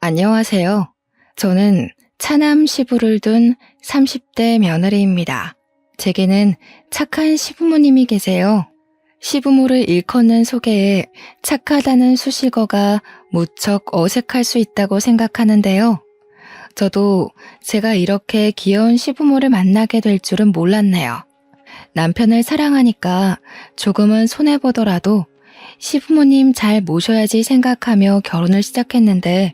안녕하세요. 저는 차남 시부를 둔 30대 며느리입니다. 제게는 착한 시부모님이 계세요. 시부모를 일컫는 소개에 착하다는 수식어가 무척 어색할 수 있다고 생각하는데요. 저도 제가 이렇게 귀여운 시부모를 만나게 될 줄은 몰랐네요. 남편을 사랑하니까 조금은 손해보더라도 시부모님 잘 모셔야지 생각하며 결혼을 시작했는데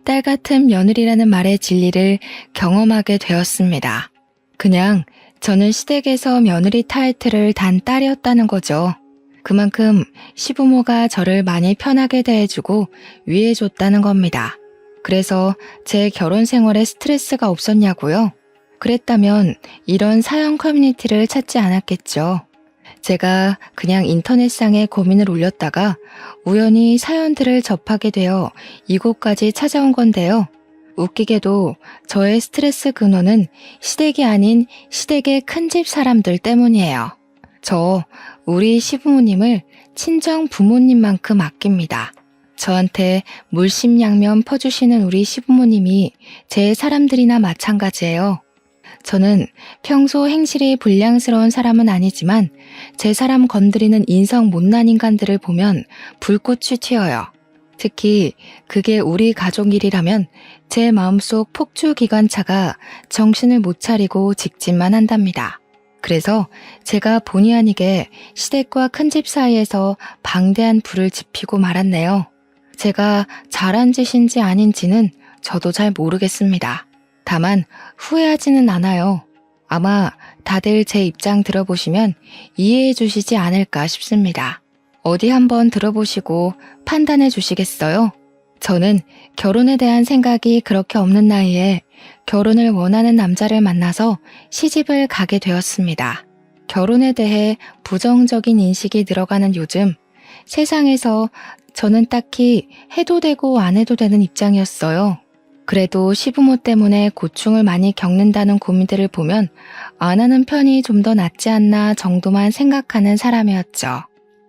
딸 같은 며느리라는 말의 진리를 경험하게 되었습니다. 그냥 저는 시댁에서 며느리 타이틀을 단 딸이었다는 거죠. 그만큼 시부모가 저를 많이 편하게 대해주고 위해줬다는 겁니다. 그래서 제 결혼 생활에 스트레스가 없었냐고요? 그랬다면 이런 사연 커뮤니티를 찾지 않았겠죠. 제가 그냥 인터넷상에 고민을 올렸다가 우연히 사연들을 접하게 되어 이곳까지 찾아온 건데요. 웃기게도 저의 스트레스 근원은 시댁이 아닌 시댁의 큰집 사람들 때문이에요. 저 우리 시부모님을 친정 부모님만큼 아낍니다. 저한테 물심양면 퍼주시는 우리 시부모님이 제 사람들이나 마찬가지예요. 저는 평소 행실이 불량스러운 사람은 아니지만 제 사람 건드리는 인성 못난 인간들을 보면 불꽃이 튀어요. 특히 그게 우리 가족 일이라면 제 마음속 폭주기관차가 정신을 못 차리고 직진만 한답니다. 그래서 제가 본의 아니게 시댁과 큰집 사이에서 방대한 불을 지피고 말았네요. 제가 잘한 짓인지 아닌지는 저도 잘 모르겠습니다. 다만 후회하지는 않아요. 아마 다들 제 입장 들어보시면 이해해 주시지 않을까 싶습니다. 어디 한번 들어보시고 판단해 주시겠어요? 저는 결혼에 대한 생각이 그렇게 없는 나이에 결혼을 원하는 남자를 만나서 시집을 가게 되었습니다. 결혼에 대해 부정적인 인식이 늘어가는 요즘 세상에서 저는 딱히 해도 되고 안 해도 되는 입장이었어요. 그래도 시부모 때문에 고충을 많이 겪는다는 고민들을 보면 안 하는 편이 좀 더 낫지 않나 정도만 생각하는 사람이었죠.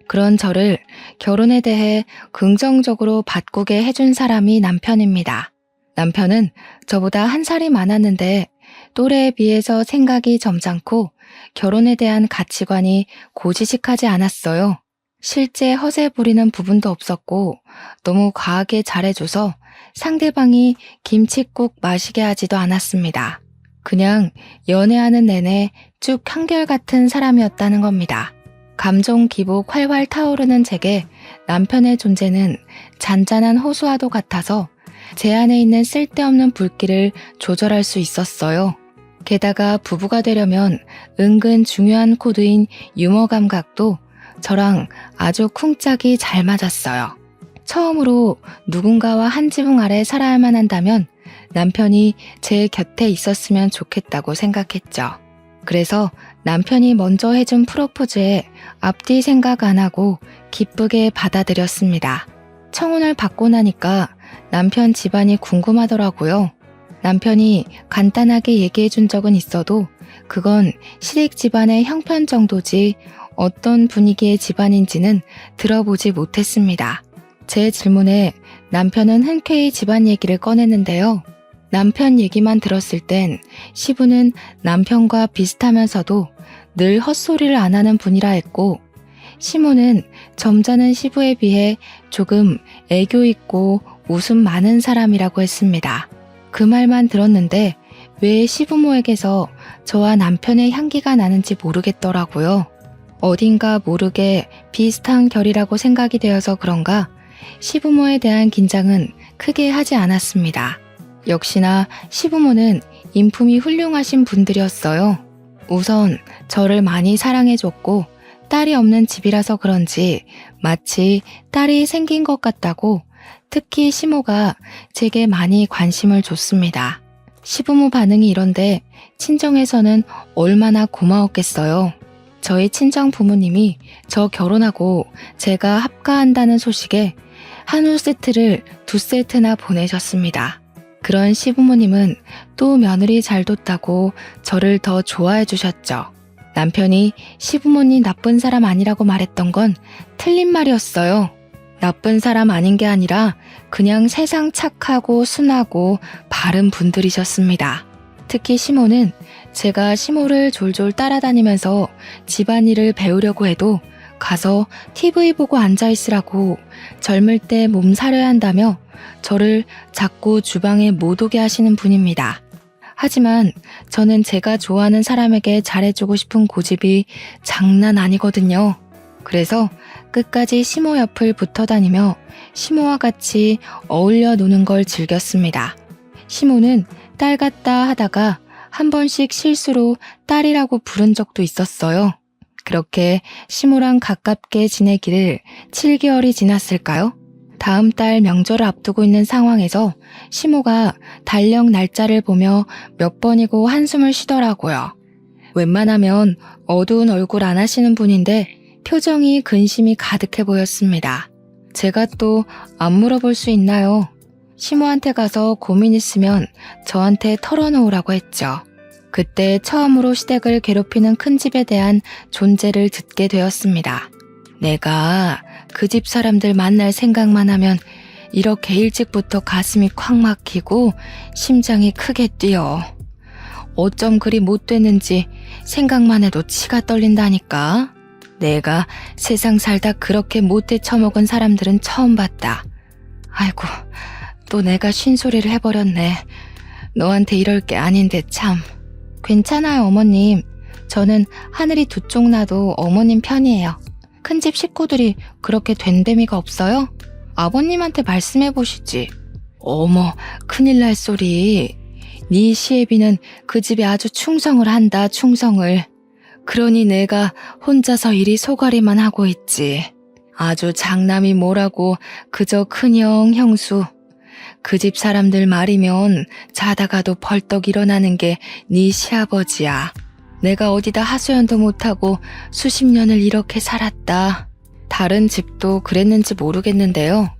그런 저를 결혼에 대해 긍정적으로 바꾸게 해준 사람이 남편입니다. 남편은 저보다 한 살이 많았는데 또래에 비해서 생각이 점잖고 결혼에 대한 가치관이 고지식하지 않았어요. 실제 허세 부리는 부분도 없었고 너무 과하게 잘해줘서 상대방이 김칫국 마시게 하지도 않았습니다. 그냥 연애하는 내내 쭉 한결같은 사람이었다는 겁니다. 감정 기복 활활 타오르는 제게 남편의 존재는 잔잔한 호수와도 같아서 제 안에 있는 쓸데없는 불길을 조절할 수 있었어요. 게다가 부부가 되려면 은근 중요한 코드인 유머 감각도 저랑 아주 쿵짝이 잘 맞았어요. 처음으로 누군가와 한 지붕 아래 살아야만 한다면 남편이 제 곁에 있었으면 좋겠다고 생각했죠. 그래서 남편이 먼저 해준 프로포즈에 앞뒤 생각 안 하고 기쁘게 받아들였습니다. 청혼을 받고 나니까 남편 집안이 궁금하더라고요. 남편이 간단하게 얘기해 준 적은 있어도 그건 시댁 집안의 형편 정도지 어떤 분위기의 집안인지는 들어보지 못했습니다. 제 질문에 남편은 흔쾌히 집안 얘기를 꺼냈는데요. 남편 얘기만 들었을 땐 시부는 남편과 비슷하면서도 늘 헛소리를 안 하는 분이라 했고 시모는 점잖은 시부에 비해 조금 애교 있고 웃음 많은 사람이라고 했습니다. 그 말만 들었는데 왜 시부모에게서 저와 남편의 향기가 나는지 모르겠더라고요. 어딘가 모르게 비슷한 결이라고 생각이 되어서 그런가 시부모에 대한 긴장은 크게 하지 않았습니다. 역시나 시부모는 인품이 훌륭하신 분들이었어요. 우선 저를 많이 사랑해줬고 딸이 없는 집이라서 그런지 마치 딸이 생긴 것 같다고 특히 시모가 제게 많이 관심을 줬습니다. 시부모 반응이 이런데 친정에서는 얼마나 고마웠겠어요. 저희 친정 부모님이 저 결혼하고 제가 합가한다는 소식에 한우 세트를 2세트나 보내셨습니다. 그런 시부모님은 또 며느리 잘 뒀다고 저를 더 좋아해 주셨죠. 남편이 시부모님 나쁜 사람 아니라고 말했던 건 틀린 말이었어요. 나쁜 사람 아닌 게 아니라 그냥 세상 착하고 순하고 바른 분들이셨습니다. 특히 시모는 제가 시모를 졸졸 따라다니면서 집안일을 배우려고 해도 가서 TV 보고 앉아있으라고 젊을 때 몸 사려야 한다며 저를 자꾸 주방에 못 오게 하시는 분입니다. 하지만 저는 제가 좋아하는 사람에게 잘해주고 싶은 고집이 장난 아니거든요. 그래서 끝까지 시모 옆을 붙어 다니며 시모와 같이 어울려 노는 걸 즐겼습니다. 시모는 딸 같다 하다가 한 번씩 실수로 딸이라고 부른 적도 있었어요. 그렇게 시모랑 가깝게 지내기를 7개월이 지났을까요? 다음 달 명절을 앞두고 있는 상황에서 시모가 달력 날짜를 보며 몇 번이고 한숨을 쉬더라고요. 웬만하면 어두운 얼굴 안 하시는 분인데 표정이 근심이 가득해 보였습니다. 제가 또 안 물어볼 수 있나요? 시모한테 가서 고민 있으면 저한테 털어놓으라고 했죠. 그때 처음으로 시댁을 괴롭히는 큰 집에 대한 존재를 듣게 되었습니다. 내가 그 집 사람들 만날 생각만 하면 이렇게 일찍부터 가슴이 콱 막히고 심장이 크게 뛰어. 어쩜 그리 못 됐는지 생각만 해도 치가 떨린다니까. 내가 세상 살다 그렇게 못돼 처먹은 사람들은 처음 봤다. 아이고, 또 내가 쉰소리를 해버렸네. 너한테 이럴 게 아닌데 참. 괜찮아요, 어머님. 저는 하늘이 두 쪽 나도 어머님 편이에요. 큰집 식구들이 그렇게 된데미가 없어요? 아버님한테 말씀해보시지. 어머, 큰일 날 소리. 네 시애비는 그 집에 아주 충성을 한다, 충성을. 그러니 내가 혼자서 이리 소가리만 하고 있지. 아주 장남이 뭐라고 그저 큰형, 형수. 그 집 사람들 말이면 자다가도 벌떡 일어나는 게 네 시아버지야. 내가 어디다 하소연도 못하고 수십 년을 이렇게 살았다. 다른 집도 그랬는지 모르겠는데요.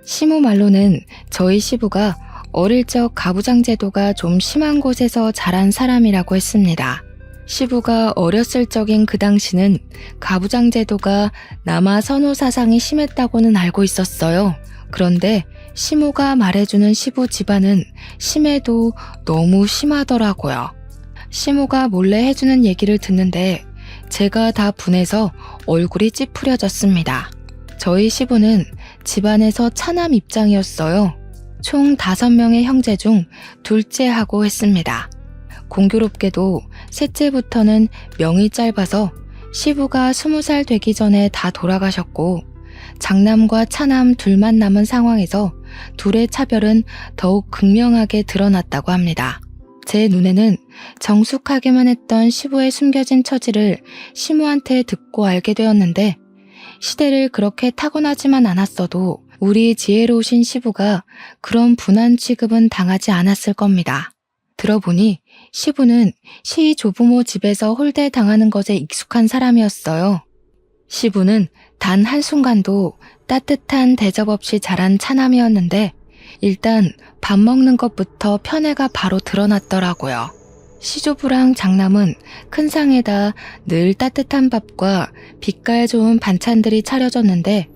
시모 말로는 저희 시부가 어릴 적 가부장 제도가 좀 심한 곳에서 자란 사람이라고 했습니다. 시부가 어렸을 적인 그 당시는 가부장 제도가 남아 선호 사상이 심했다고는 알고 있었어요. 그런데 시모가 말해주는 시부 집안은 심해도 너무 심하더라고요. 시모가 몰래 해주는 얘기를 듣는데 제가 다 분해서 얼굴이 찌푸려졌습니다. 저희 시부는 집안에서 차남 입장이었어요. 총 5명의 형제 중 둘째하고 했습니다. 공교롭게도 셋째부터는 명이 짧아서 시부가 20살 되기 전에 다 돌아가셨고 장남과 차남 둘만 남은 상황에서 둘의 차별은 더욱 극명하게 드러났다고 합니다. 제 눈에는 정숙하게만 했던 시부의 숨겨진 처지를 시모한테 듣고 알게 되었는데 시대를 그렇게 타고나지만 않았어도 우리 지혜로우신 시부가 그런 분한 취급은 당하지 않았을 겁니다. 들어보니 시부는 시 조부모 집에서 홀대당하는 것에 익숙한 사람이었어요. 시부는 단 한순간도 따뜻한 대접 없이 자란 차남이었는데 일단 밥 먹는 것부터 편애가 바로 드러났더라고요. 시조부랑 장남은 큰 상에다 늘 따뜻한 밥과 빛깔 좋은 반찬들이 차려졌는데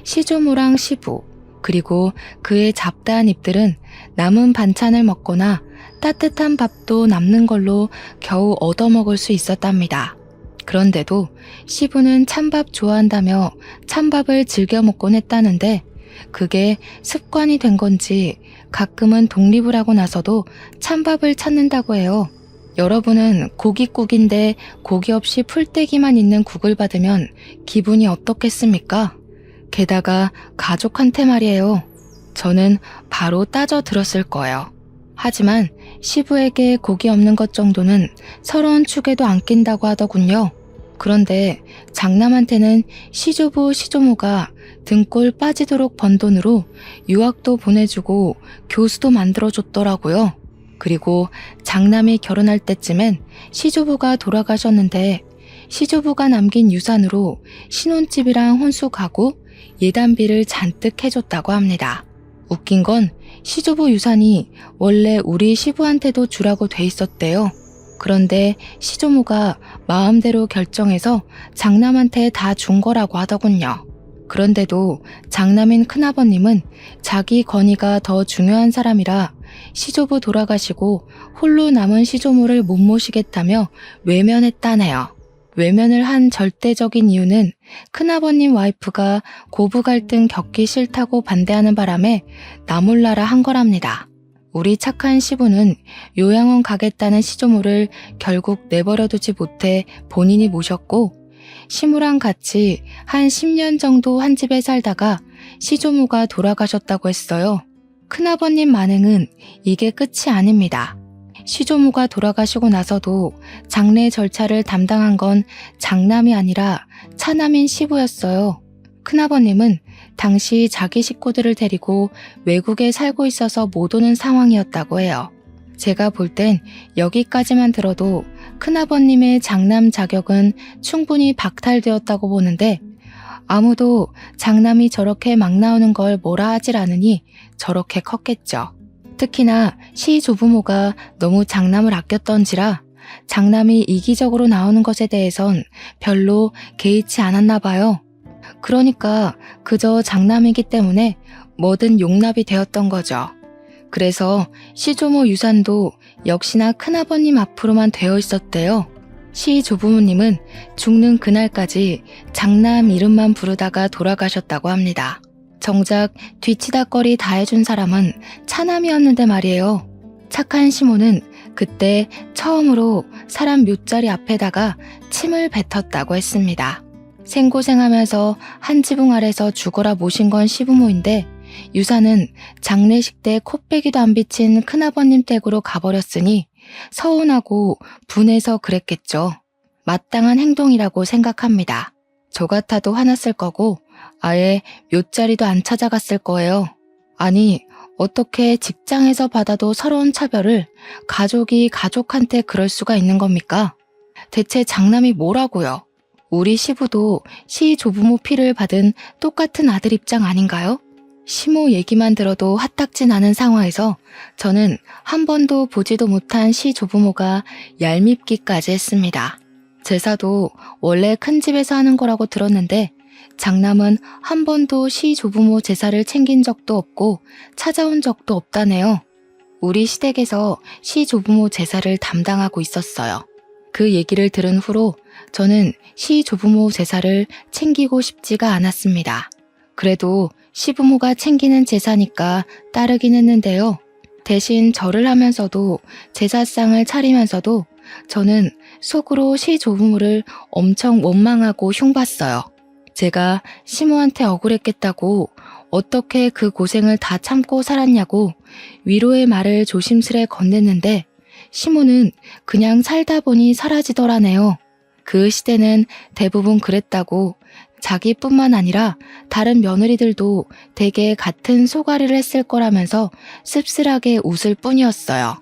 시조모랑 시부 그리고 그의 잡다한 입들은 남은 반찬을 먹거나 따뜻한 밥도 남는 걸로 겨우 얻어먹을 수 있었답니다. 그런데도 시부는 찬밥 좋아한다며 찬밥을 즐겨 먹곤 했다는데 그게 습관이 된 건지 가끔은 독립을 하고 나서도 찬밥을 찾는다고 해요. 여러분은 고깃국인데 고기 없이 풀떼기만 있는 국을 받으면 기분이 어떻겠습니까? 게다가 가족한테 말이에요. 저는 바로 따져 들었을 거예요. 하지만 시부에게 고기 없는 것 정도는 서러운 축에도 안 낀다고 하더군요. 그런데 장남한테는 시조부 시조모가 등골 빠지도록 번 돈으로 유학도 보내주고 교수도 만들어줬더라고요. 그리고 장남이 결혼할 때쯤엔 시조부가 돌아가셨는데 시조부가 남긴 유산으로 신혼집이랑 혼수 가구, 예단비를 잔뜩 해줬다고 합니다. 웃긴 건 시조부 유산이 원래 우리 시부한테도 주라고 돼 있었대요. 그런데 시조모가 마음대로 결정해서 장남한테 다 준 거라고 하더군요. 그런데도 장남인 큰아버님은 자기 권위가 더 중요한 사람이라 시조부 돌아가시고 홀로 남은 시조모를 못 모시겠다며 외면했다네요. 외면을 한 절대적인 이유는 큰아버님 와이프가 고부 갈등 겪기 싫다고 반대하는 바람에 나 몰라라 한 거랍니다. 우리 착한 시부는 요양원 가겠다는 시조모를 결국 내버려두지 못해 본인이 모셨고, 시무랑 같이 한 10년 정도 한 집에 살다가 시조모가 돌아가셨다고 했어요. 큰아버님 만행은 이게 끝이 아닙니다. 시조모가 돌아가시고 나서도 장례 절차를 담당한 건 장남이 아니라 차남인 시부였어요. 큰아버님은 당시 자기 식구들을 데리고 외국에 살고 있어서 못 오는 상황이었다고 해요. 제가 볼 땐 여기까지만 들어도 큰아버님의 장남 자격은 충분히 박탈되었다고 보는데, 아무도 장남이 저렇게 막 나오는 걸 뭐라 하질 않으니 저렇게 컸겠죠. 특히나 시조부모가 너무 장남을 아꼈던지라 장남이 이기적으로 나오는 것에 대해선 별로 개의치 않았나 봐요. 그러니까 그저 장남이기 때문에 뭐든 용납이 되었던 거죠. 그래서 시조모 유산도 역시나 큰아버님 앞으로만 되어 있었대요. 시조부모님은 죽는 그날까지 장남 이름만 부르다가 돌아가셨다고 합니다. 정작 뒤치다거리 다 해준 사람은 차남이었는데 말이에요. 착한 시모는 그때 처음으로 사람 묘자리 앞에다가 침을 뱉었다고 했습니다. 생고생하면서 한 지붕 아래서 죽어라 모신 건 시부모인데, 유산은 장례식 때 코빼기도 안 비친 큰아버님 댁으로 가버렸으니 서운하고 분해서 그랬겠죠. 마땅한 행동이라고 생각합니다. 저 같아도 화났을 거고 아예 묘자리도 안 찾아갔을 거예요. 아니, 어떻게 직장에서 받아도 서러운 차별을 가족이 가족한테 그럴 수가 있는 겁니까? 대체 장남이 뭐라고요? 우리 시부도 시조부모 피를 받은 똑같은 아들 입장 아닌가요? 시모 얘기만 들어도 화딱지 나는 상황에서 저는 한 번도 보지도 못한 시조부모가 얄밉기까지 했습니다. 제사도 원래 큰 집에서 하는 거라고 들었는데 장남은 한 번도 시조부모 제사를 챙긴 적도 없고 찾아온 적도 없다네요. 우리 시댁에서 시조부모 제사를 담당하고 있었어요. 그 얘기를 들은 후로 저는 시조부모 제사를 챙기고 싶지가 않았습니다. 그래도 시부모가 챙기는 제사니까 따르긴 했는데요. 대신 절을 하면서도 제사상을 차리면서도 저는 속으로 시조부모를 엄청 원망하고 흉봤어요. 제가 시모한테 억울했겠다고 어떻게 그 고생을 다 참고 살았냐고 위로의 말을 조심스레 건넸는데 시모는 그냥 살다 보니 사라지더라네요. 그 시대는 대부분 그랬다고, 자기뿐만 아니라 다른 며느리들도 대개 같은 소가리를 했을 거라면서 씁쓸하게 웃을 뿐이었어요.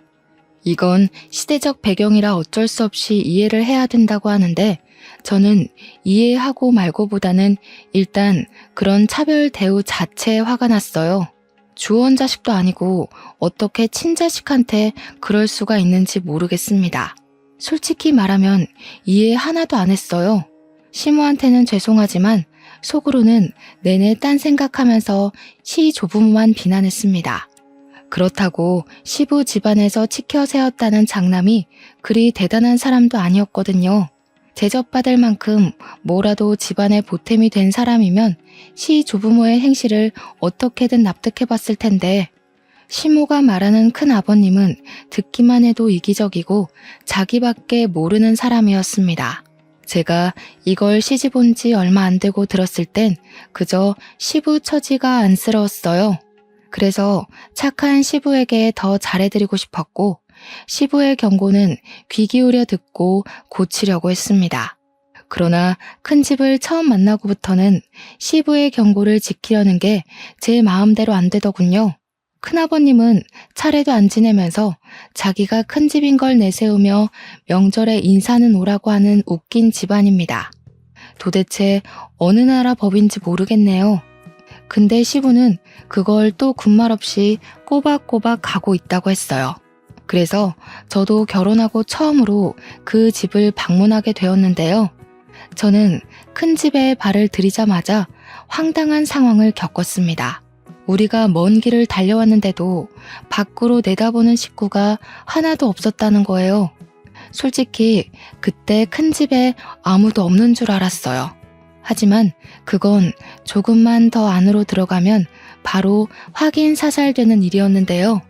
이건 시대적 배경이라 어쩔 수 없이 이해를 해야 된다고 하는데 저는 이해하고 말고보다는 일단 그런 차별 대우 자체에 화가 났어요. 주원 자식도 아니고 어떻게 친자식한테 그럴 수가 있는지 모르겠습니다. 솔직히 말하면 이해 하나도 안 했어요. 시모한테는 죄송하지만 속으로는 내내 딴 생각하면서 시조부모만 비난했습니다. 그렇다고 시부 집안에서 치켜 세웠다는 장남이 그리 대단한 사람도 아니었거든요. 대접받을 만큼 뭐라도 집안의 보탬이 된 사람이면 시조부모의 행실을 어떻게든 납득해봤을 텐데, 시모가 말하는 큰아버님은 듣기만 해도 이기적이고 자기밖에 모르는 사람이었습니다. 제가 이걸 시집 온 지 얼마 안 되고 들었을 땐 그저 시부 처지가 안쓰러웠어요. 그래서 착한 시부에게 더 잘해드리고 싶었고 시부의 경고는 귀 기울여 듣고 고치려고 했습니다. 그러나 큰 집을 처음 만나고부터는 시부의 경고를 지키려는 게 제 마음대로 안 되더군요. 큰아버님은 차례도 안 지내면서 자기가 큰 집인 걸 내세우며 명절에 인사는 오라고 하는 웃긴 집안입니다. 도대체 어느 나라 법인지 모르겠네요. 근데 시부는 그걸 또 군말 없이 꼬박꼬박 가고 있다고 했어요. 그래서 저도 결혼하고 처음으로 그 집을 방문하게 되었는데요. 저는 큰 집에 발을 들이자마자 황당한 상황을 겪었습니다. 우리가 먼 길을 달려왔는데도 밖으로 내다보는 식구가 하나도 없었다는 거예요. 솔직히 그때 큰 집에 아무도 없는 줄 알았어요. 하지만 그건 조금만 더 안으로 들어가면 바로 확인 사살되는 일이었는데요.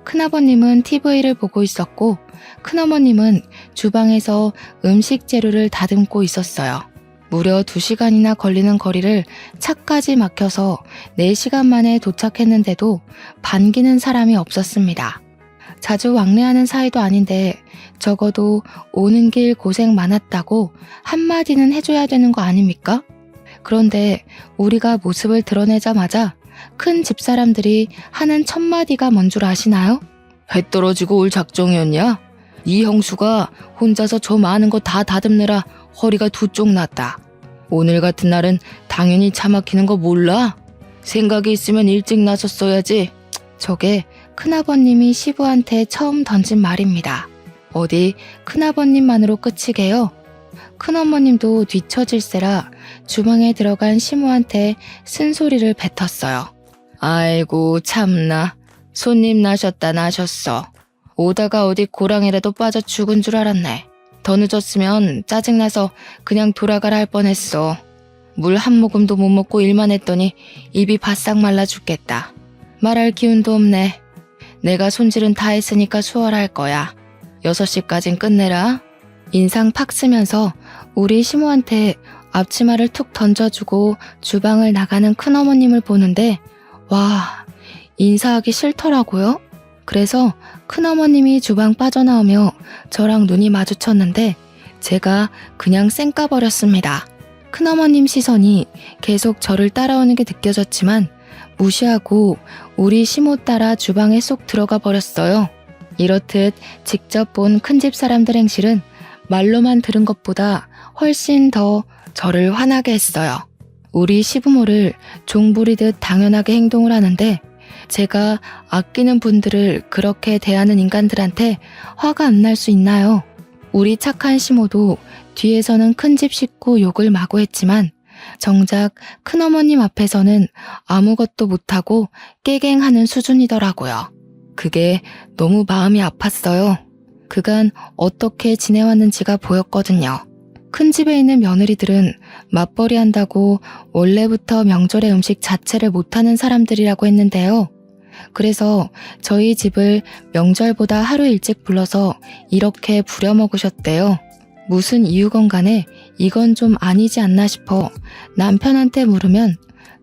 큰아버님은 TV를 보고 있었고 큰어머님은 주방에서 음식 재료를 다듬고 있었어요. 무려 2시간이나 걸리는 거리를 차까지 막혀서 4시간 만에 도착했는데도 반기는 사람이 없었습니다. 자주 왕래하는 사이도 아닌데 적어도 오는 길 고생 많았다고 한마디는 해줘야 되는 거 아닙니까? 그런데 우리가 모습을 드러내자마자 큰 집사람들이 하는 첫 마디가 뭔 줄 아시나요? 해 떨어지고 올 작정이었냐? 이 형수가 혼자서 저 많은 거 다 다듬느라 허리가 두 쪽 났다. 오늘 같은 날은 당연히 차 막히는 거 몰라? 생각이 있으면 일찍 나섰어야지. 저게 큰아버님이 시부한테 처음 던진 말입니다. 어디 큰아버님만으로 끝이게요? 큰어머님도 뒤처질세라 주방에 들어간 시모한테 쓴소리를 뱉었어요. 아이고 참나, 손님 나셨다 나셨어. 오다가 어디 고랑이라도 빠져 죽은 줄 알았네. 더 늦었으면 짜증나서 그냥 돌아가라 할 뻔했어. 물 한 모금도 못 먹고 일만 했더니 입이 바싹 말라 죽겠다. 말할 기운도 없네. 내가 손질은 다 했으니까 수월할 거야. 6시까진 끝내라. 인상 팍 쓰면서 우리 시모한테 앞치마를 툭 던져주고 주방을 나가는 큰어머님을 보는데 와, 인사하기 싫더라고요. 그래서 큰어머님이 주방 빠져나오며 저랑 눈이 마주쳤는데 제가 그냥 쌩까버렸습니다. 큰어머님 시선이 계속 저를 따라오는 게 느껴졌지만 무시하고 우리 시모 따라 주방에 쏙 들어가 버렸어요. 이렇듯 직접 본 큰집 사람들 행실은 말로만 들은 것보다 훨씬 더 저를 화나게 했어요. 우리 시부모를 종부리듯 당연하게 행동을 하는데 제가 아끼는 분들을 그렇게 대하는 인간들한테 화가 안 날 수 있나요? 우리 착한 시모도 뒤에서는 큰집 식구 욕을 마구 했지만 정작 큰어머님 앞에서는 아무것도 못하고 깨갱하는 수준이더라고요. 그게 너무 마음이 아팠어요. 그간 어떻게 지내왔는지가 보였거든요. 큰 집에 있는 며느리들은 맞벌이 한다고 원래부터 명절의 음식 자체를 못하는 사람들이라고 했는데요. 그래서 저희 집을 명절보다 하루 일찍 불러서 이렇게 부려먹으셨대요. 무슨 이유건 간에 이건 좀 아니지 않나 싶어 남편한테 물으면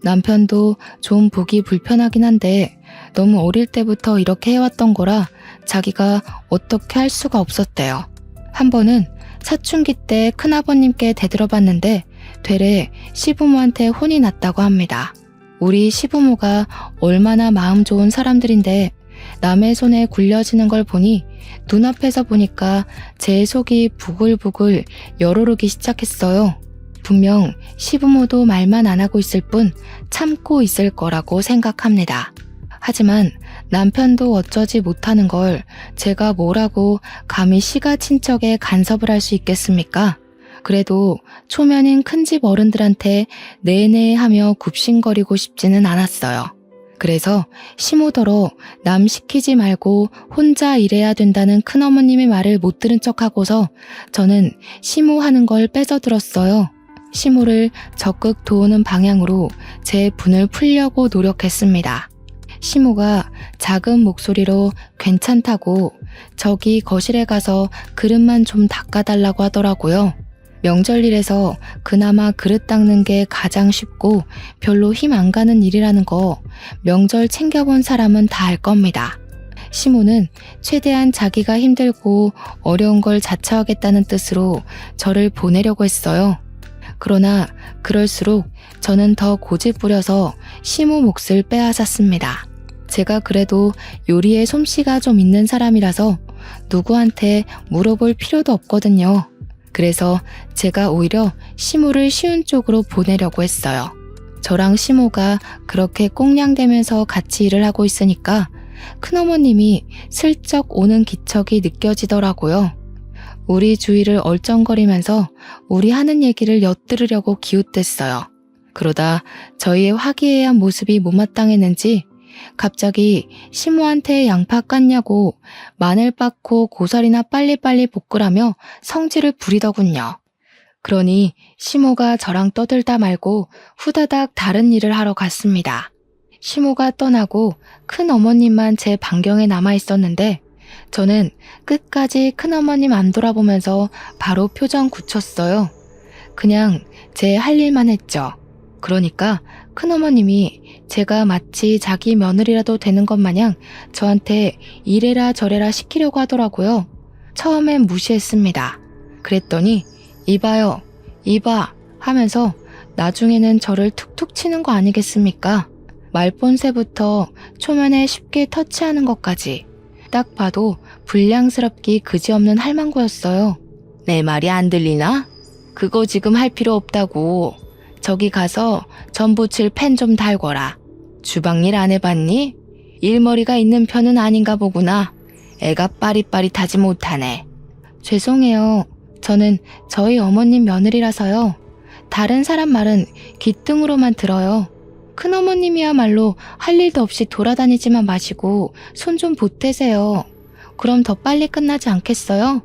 남편도 좀 보기 불편하긴 한데 너무 어릴 때부터 이렇게 해왔던 거라 자기가 어떻게 할 수가 없었대요. 한 번은 사춘기 때 큰아버님께 대들어봤는데 되레 시부모한테 혼이 났다고 합니다. 우리 시부모가 얼마나 마음 좋은 사람들인데 남의 손에 굴려지는 걸 보니 눈앞에서 보니까 제 속이 부글부글 열오르기 시작했어요. 분명 시부모도 말만 안 하고 있을 뿐 참고 있을 거라고 생각합니다. 하지만 남편도 어쩌지 못하는 걸 제가 뭐라고 감히 시가 친척에 간섭을 할 수 있겠습니까? 그래도 초면인 큰집 어른들한테 네네 하며 굽신거리고 싶지는 않았어요. 그래서 시모더러 남 시키지 말고 혼자 일해야 된다는 큰어머님의 말을 못 들은 척하고서 저는 시모 하는 걸 뺏어들었어요. 시모를 적극 도우는 방향으로 제 분을 풀려고 노력했습니다. 시모가 작은 목소리로 괜찮다고 저기 거실에 가서 그릇만 좀 닦아달라고 하더라고요. 명절일에서 그나마 그릇 닦는 게 가장 쉽고 별로 힘 안 가는 일이라는 거 명절 챙겨본 사람은 다 알 겁니다. 시모는 최대한 자기가 힘들고 어려운 걸 자처하겠다는 뜻으로 저를 보내려고 했어요. 그러나 그럴수록 저는 더 고집 부려서 시모 몫을 빼앗았습니다. 제가 그래도 요리에 솜씨가 좀 있는 사람이라서 누구한테 물어볼 필요도 없거든요. 그래서 제가 오히려 시모를 쉬운 쪽으로 보내려고 했어요. 저랑 시모가 그렇게 꽁냥대면서 같이 일을 하고 있으니까 큰어머님이 슬쩍 오는 기척이 느껴지더라고요. 우리 주위를 얼쩡거리면서 우리 하는 얘기를 엿들으려고 기웃댔어요. 그러다 저희의 화기애애한 모습이 못마땅했는지 갑자기 시모한테 양파 깠냐고 마늘 빻고 고사리나 빨리빨리 볶으라며 성질을 부리더군요. 그러니 시모가 저랑 떠들다 말고 후다닥 다른 일을 하러 갔습니다. 시모가 떠나고 큰 어머님만 제 반경에 남아 있었는데 저는 끝까지 큰 어머님 안 돌아보면서 바로 표정 굳혔어요. 그냥 제 할 일만 했죠. 그러니까 큰어머님이 제가 마치 자기 며느리라도 되는 것 마냥 저한테 이래라 저래라 시키려고 하더라고요. 처음엔 무시했습니다. 그랬더니 이봐요, 이봐 하면서 나중에는 저를 툭툭 치는 거 아니겠습니까? 말본새부터 초면에 쉽게 터치하는 것까지 딱 봐도 불량스럽기 그지없는 할망구였어요. 내 말이 안 들리나? 그거 지금 할 필요 없다고. 저기 가서 전 부칠 펜 좀 달거라. 주방일 안 해봤니? 일머리가 있는 편은 아닌가 보구나. 애가 빠릿빠릿하지 못하네. 죄송해요. 저는 저희 어머님 며느리라서요. 다른 사람 말은 귓등으로만 들어요. 큰어머님이야말로 할 일도 없이 돌아다니지만 마시고 손 좀 보태세요. 그럼 더 빨리 끝나지 않겠어요?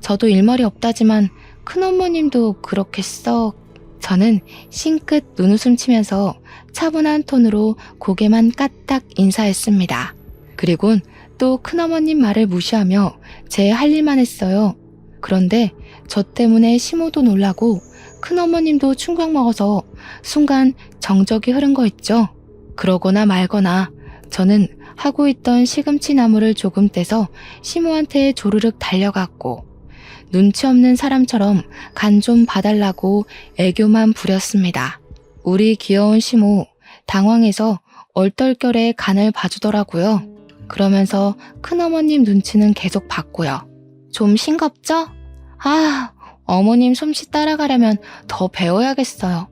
저도 일머리 없다지만 큰어머님도 그렇게 썩... 저는 싱긋 눈웃음 치면서 차분한 톤으로 고개만 까딱 인사했습니다. 그리곤 또 큰어머님 말을 무시하며 제 할 일만 했어요. 그런데 저 때문에 시모도 놀라고 큰어머님도 충격 먹어서 순간 정적이 흐른 거 있죠. 그러거나 말거나 저는 하고 있던 시금치 나무를 조금 떼서 시모한테 조르륵 달려갔고 눈치 없는 사람처럼 간 좀 봐달라고 애교만 부렸습니다. 우리 귀여운 시모 당황해서 얼떨결에 간을 봐주더라고요. 그러면서 큰어머님 눈치는 계속 봤고요. 좀 싱겁죠? 아, 어머님 솜씨 따라가려면 더 배워야겠어요.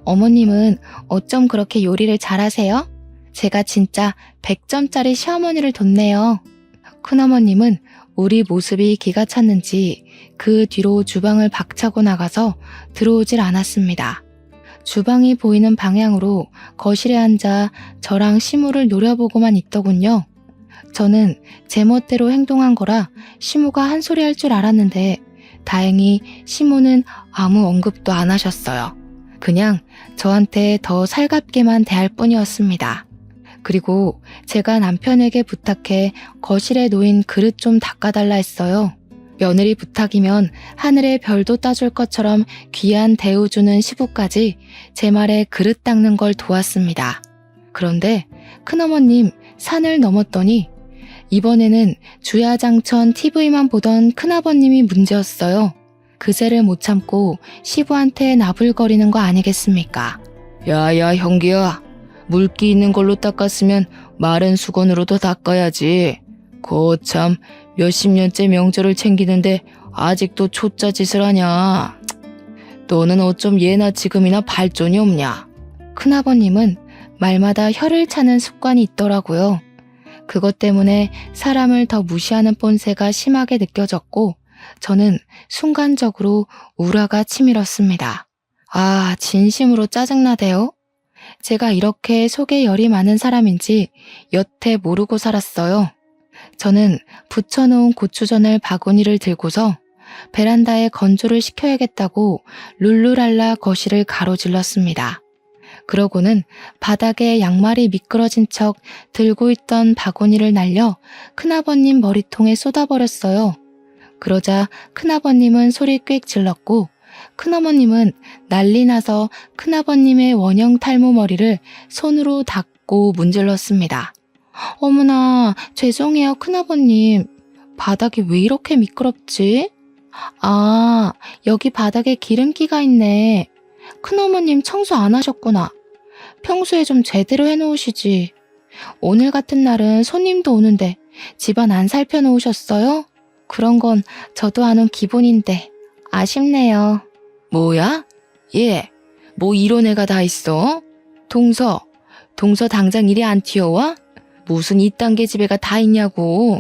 어머님은 어쩜 그렇게 요리를 잘하세요? 제가 진짜 100점짜리 시어머니를 뒀네요. 큰어머님은 우리 모습이 기가 찼는지 그 뒤로 주방을 박차고 나가서 들어오질 않았습니다. 주방이 보이는 방향으로 거실에 앉아 저랑 시무를 노려보고만 있더군요. 저는 제멋대로 행동한 거라 시무가 한 소리 할 줄 알았는데 다행히 시무는 아무 언급도 안 하셨어요. 그냥 저한테 더 살갑게만 대할 뿐이었습니다. 그리고 제가 남편에게 부탁해 거실에 놓인 그릇 좀 닦아달라 했어요. 며느리 부탁이면 하늘의 별도 따줄 것처럼 귀한 대우 주는 시부까지 제 말에 그릇 닦는 걸 도왔습니다. 그런데 큰어머님 산을 넘었더니 이번에는 주야장천 TV만 보던 큰아버님이 문제였어요. 그새를 못 참고 시부한테 나불거리는 거 아니겠습니까? 야야 형기야, 물기 있는 걸로 닦았으면 마른 수건으로도 닦아야지. 거참 몇십 년째 명절을 챙기는데 아직도 초짜 짓을 하냐. 너는 어쩜 예나 지금이나 발전이 없냐. 큰아버님은 말마다 혀를 차는 습관이 있더라고요. 그것 때문에 사람을 더 무시하는 본새가 심하게 느껴졌고 저는 순간적으로 우라가 치밀었습니다. 아, 진심으로 짜증나대요. 제가 이렇게 속에 열이 많은 사람인지 여태 모르고 살았어요. 저는 부쳐놓은 고추전을 바구니를 들고서 베란다에 건조를 시켜야겠다고 룰루랄라 거실을 가로질렀습니다. 그러고는 바닥에 양말이 미끄러진 척 들고 있던 바구니를 날려 큰아버님 머리통에 쏟아버렸어요. 그러자 큰아버님은 소리 꽥 질렀고 큰어머님은 난리 나서 큰아버님의 원형 탈모 머리를 손으로 닦고 문질렀습니다. 어머나, 죄송해요 큰아버님. 바닥이 왜 이렇게 미끄럽지? 아, 여기 바닥에 기름기가 있네. 큰어머님 청소 안 하셨구나. 평소에 좀 제대로 해놓으시지. 오늘 같은 날은 손님도 오는데 집안 안 살펴놓으셨어요? 그런 건 저도 아는 기본인데 아쉽네요. 뭐야? 얘, 뭐 이런 애가 다 있어? 동서 당장 이리 안 튀어와? 무슨 이딴 계집애가 다 있냐고.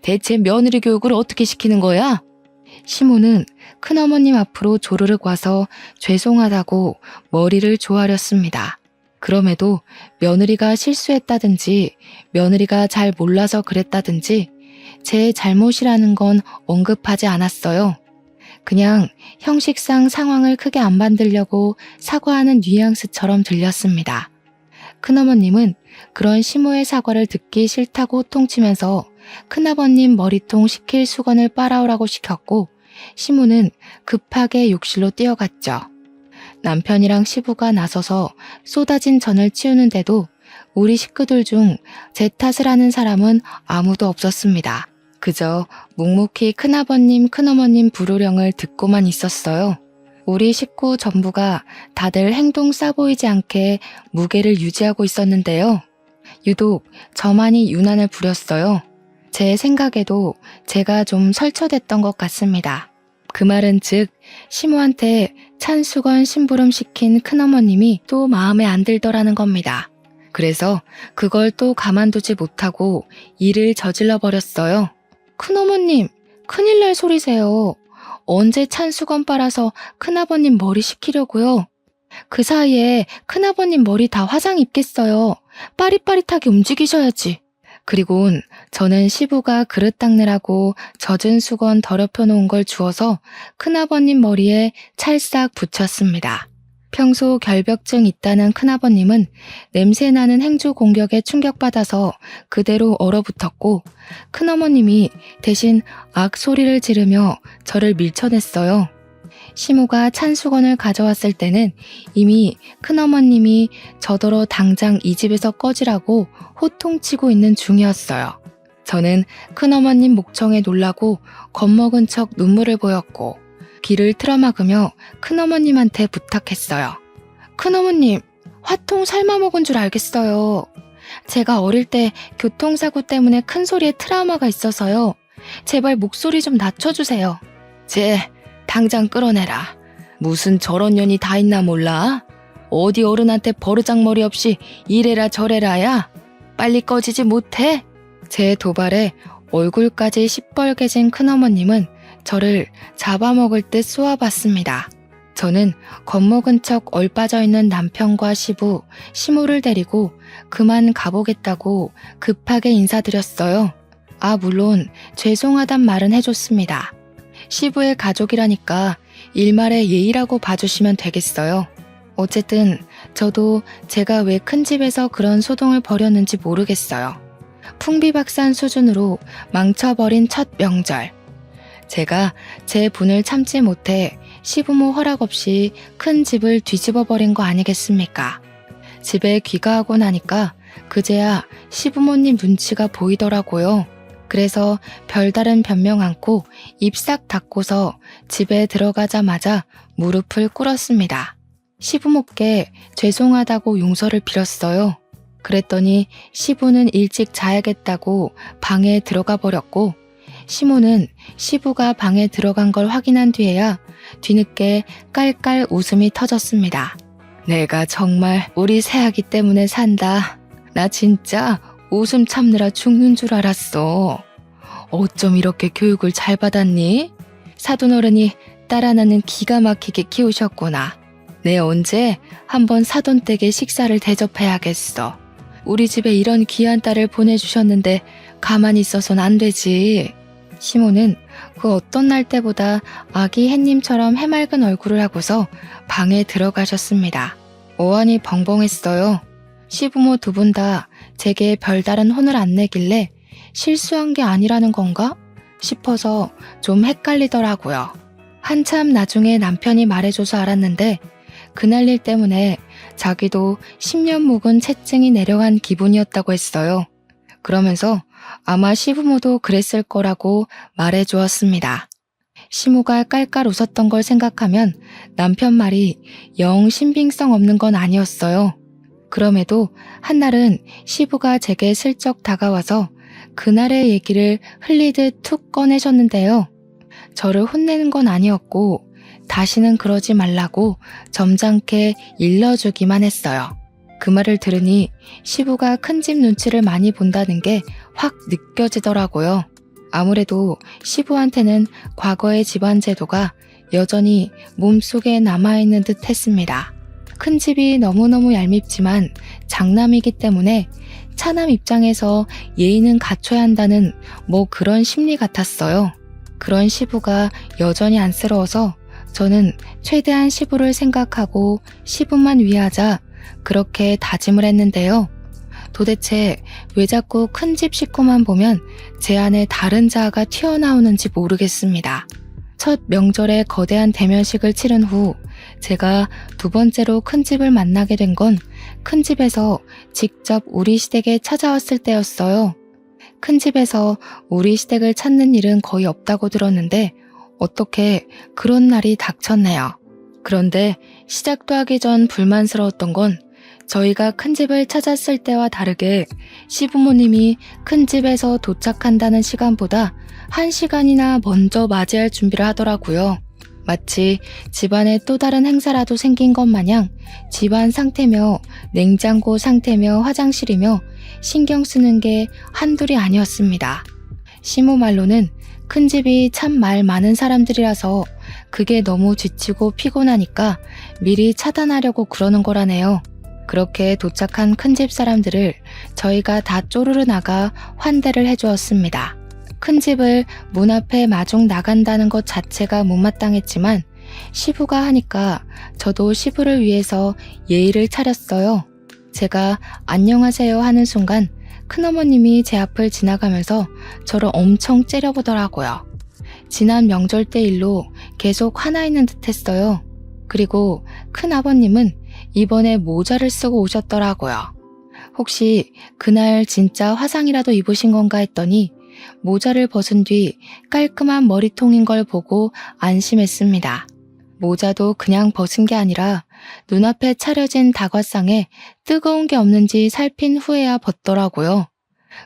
대체 며느리 교육을 어떻게 시키는 거야? 시모는 큰어머님 앞으로 조르륵 와서 죄송하다고 머리를 조아렸습니다. 그럼에도 며느리가 실수했다든지 며느리가 잘 몰라서 그랬다든지 제 잘못이라는 건 언급하지 않았어요. 그냥 형식상 상황을 크게 안 만들려고 사과하는 뉘앙스처럼 들렸습니다. 큰어머님은 그런 시모의 사과를 듣기 싫다고 호통치면서 큰아버님 머리통 식힐 수건을 빨아오라고 시켰고 시모는 급하게 욕실로 뛰어갔죠. 남편이랑 시부가 나서서 쏟아진 전을 치우는데도 우리 식구들 중 제 탓을 하는 사람은 아무도 없었습니다. 그저 묵묵히 큰아버님, 큰어머님 불호령을 듣고만 있었어요. 우리 식구 전부가 다들 행동 싸보이지 않게 무게를 유지하고 있었는데요. 유독 저만이 유난을 부렸어요. 제 생각에도 제가 좀 설쳐댔던 것 같습니다. 그 말은 즉 시모한테 찬수건 심부름 시킨 큰어머님이 또 마음에 안 들더라는 겁니다. 그래서 그걸 또 가만두지 못하고 일을 저질러 버렸어요. 큰어머님, 큰일 날 소리세요. 언제 찬수건 빨아서 큰아버님 머리 식히려고요? 그 사이에 큰아버님 머리 다 화상 입겠어요. 빠릿빠릿하게 움직이셔야지. 그리곤 저는 시부가 그릇 닦느라고 젖은 수건 더럽혀 놓은 걸 주워서 큰아버님 머리에 찰싹 붙였습니다. 평소 결벽증 있다는 큰아버님은 냄새나는 행주 공격에 충격받아서 그대로 얼어붙었고 큰어머님이 대신 악소리를 지르며 저를 밀쳐냈어요. 시모가 찬 수건을 가져왔을 때는 이미 큰어머님이 저더러 당장 이 집에서 꺼지라고 호통치고 있는 중이었어요. 저는 큰어머님 목청에 놀라고 겁먹은 척 눈물을 보였고 귀를 틀어막으며 큰어머님한테 부탁했어요. 큰어머님, 화통 삶아먹은 줄 알겠어요. 제가 어릴 때 교통사고 때문에 큰 소리에 트라우마가 있어서요. 제발 목소리 좀 낮춰주세요. 당장 끌어내라. 무슨 저런 년이 다 있나 몰라? 어디 어른한테 버르장머리 없이 이래라 저래라야? 빨리 꺼지지 못해? 제 도발에 얼굴까지 시뻘개진 큰어머님은 저를 잡아먹을 듯 쏘아봤습니다. 저는 겁먹은 척 얼빠져 있는 남편과 시부, 시모를 데리고 그만 가보겠다고 급하게 인사드렸어요. 물론 죄송하단 말은 해줬습니다. 시부의 가족이라니까 일말의 예의라고 봐주시면 되겠어요. 어쨌든 저도 제가 왜 큰 집에서 그런 소동을 벌였는지 모르겠어요. 풍비박산 수준으로 망쳐버린 첫 명절. 제가 제 분을 참지 못해 시부모 허락 없이 큰 집을 뒤집어 버린 거 아니겠습니까? 집에 귀가하고 나니까 그제야 시부모님 눈치가 보이더라고요. 그래서 별다른 변명 않고 입 싹 닫고서 집에 들어가자마자 무릎을 꿇었습니다. 시부모께 죄송하다고 용서를 빌었어요. 그랬더니 시부는 일찍 자야겠다고 방에 들어가 버렸고 시모는 시부가 방에 들어간 걸 확인한 뒤에야 뒤늦게 깔깔 웃음이 터졌습니다. 내가 정말 우리 새아기 때문에 산다. 나 진짜 웃음 참느라 죽는 줄 알았어. 어쩜 이렇게 교육을 잘 받았니? 사돈어른이 딸 하나는 기가 막히게 키우셨구나. 내 언제 한번 사돈댁에 식사를 대접해야겠어. 우리 집에 이런 귀한 딸을 보내주셨는데 가만히 있어선 안 되지. 시모는 그 어떤 날 때보다 아기 햇님처럼 해맑은 얼굴을 하고서 방에 들어가셨습니다. 어안이 벙벙했어요. 시부모 두 분 다 제게 별다른 혼을 안 내길래 실수한 게 아니라는 건가 싶어서 좀 헷갈리더라고요. 한참 나중에 남편이 말해줘서 알았는데 그날 일 때문에 자기도 10년 묵은 채증이 내려간 기분이었다고 했어요. 그러면서 아마 시부모도 그랬을 거라고 말해주었습니다. 시모가 깔깔 웃었던 걸 생각하면 남편 말이 영 신빙성 없는 건 아니었어요. 그럼에도 한날은 시부가 제게 슬쩍 다가와서 그날의 얘기를 흘리듯 툭 꺼내셨는데요. 저를 혼내는 건 아니었고 다시는 그러지 말라고 점잖게 일러주기만 했어요. 그 말을 들으니 시부가 큰 집 눈치를 많이 본다는 게 확 느껴지더라고요. 아무래도 시부한테는 과거의 집안 제도가 여전히 몸속에 남아있는 듯 했습니다. 큰 집이 너무너무 얄밉지만 장남이기 때문에 차남 입장에서 예의는 갖춰야 한다는 뭐 그런 심리 같았어요. 그런 시부가 여전히 안쓰러워서 저는 최대한 시부를 생각하고 시부만 위하자 그렇게 다짐을 했는데요. 도대체 왜 자꾸 큰 집 식구만 보면 제 안에 다른 자아가 튀어나오는지 모르겠습니다. 첫 명절에 거대한 대면식을 치른 후 제가 두 번째로 큰 집을 만나게 된 건 큰 집에서 직접 우리 시댁에 찾아왔을 때였어요. 큰 집에서 우리 시댁을 찾는 일은 거의 없다고 들었는데 어떻게 그런 날이 닥쳤네요. 그런데 시작도 하기 전 불만스러웠던 건 저희가 큰 집을 찾았을 때와 다르게 시부모님이 큰 집에서 도착한다는 시간보다 1시간이나 먼저 맞이할 준비를 하더라고요. 마치 집안에 또 다른 행사라도 생긴 것 마냥 집안 상태며 냉장고 상태며 화장실이며 신경 쓰는 게 한둘이 아니었습니다. 시모 말로는 큰 집이 참 말 많은 사람들이라서 그게 너무 지치고 피곤하니까 미리 차단하려고 그러는 거라네요. 그렇게 도착한 큰 집 사람들을 저희가 다 쪼르르 나가 환대를 해주었습니다. 큰 집을 문 앞에 마중 나간다는 것 자체가 못마땅했지만 시부가 하니까 저도 시부를 위해서 예의를 차렸어요. 제가 안녕하세요 하는 순간 큰어머님이 제 앞을 지나가면서 저를 엄청 째려보더라고요. 지난 명절 때 일로 계속 화나 있는 듯 했어요. 그리고 큰아버님은 이번에 모자를 쓰고 오셨더라고요. 혹시 그날 진짜 화상이라도 입으신 건가 했더니 모자를 벗은 뒤 깔끔한 머리통인 걸 보고 안심했습니다. 모자도 그냥 벗은 게 아니라 눈앞에 차려진 다과상에 뜨거운 게 없는지 살핀 후에야 벗더라고요.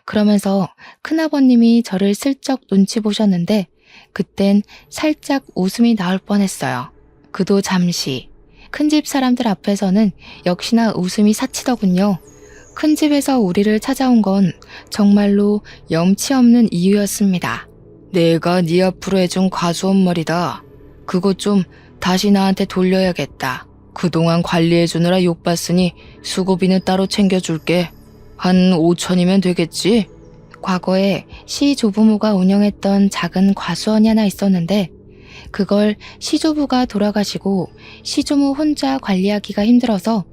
그러면서 큰아버님이 저를 슬쩍 눈치 보셨는데 그땐 살짝 웃음이 나올 뻔했어요. 그도 잠시. 큰집 사람들 앞에서는 역시나 웃음이 사치더군요. 큰 집에서 우리를 찾아온 건 정말로 염치 없는 이유였습니다. 내가 네 앞으로 해준 과수원 머리다. 그거 좀 다시 나한테 돌려야겠다. 그동안 관리해주느라 욕봤으니 수고비는 따로 챙겨줄게. 한 5천이면 되겠지? 과거에 시 조부모가 운영했던 작은 과수원이 하나 있었는데 그걸 시조부가 돌아가시고 시조모 혼자 관리하기가 힘들어서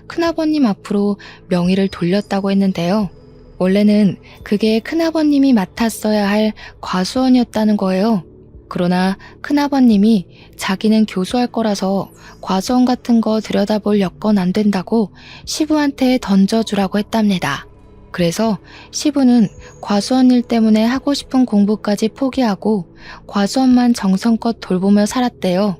큰아버님 앞으로 명의를 돌렸다고 했는데요. 원래는 그게 큰아버님이 맡았어야 할 과수원이었다는 거예요. 그러나 큰아버님이 자기는 교수할 거라서 과수원 같은 거 들여다볼 여건 안 된다고 시부한테 던져주라고 했답니다. 그래서 시부는 과수원 일 때문에 하고 싶은 공부까지 포기하고 과수원만 정성껏 돌보며 살았대요.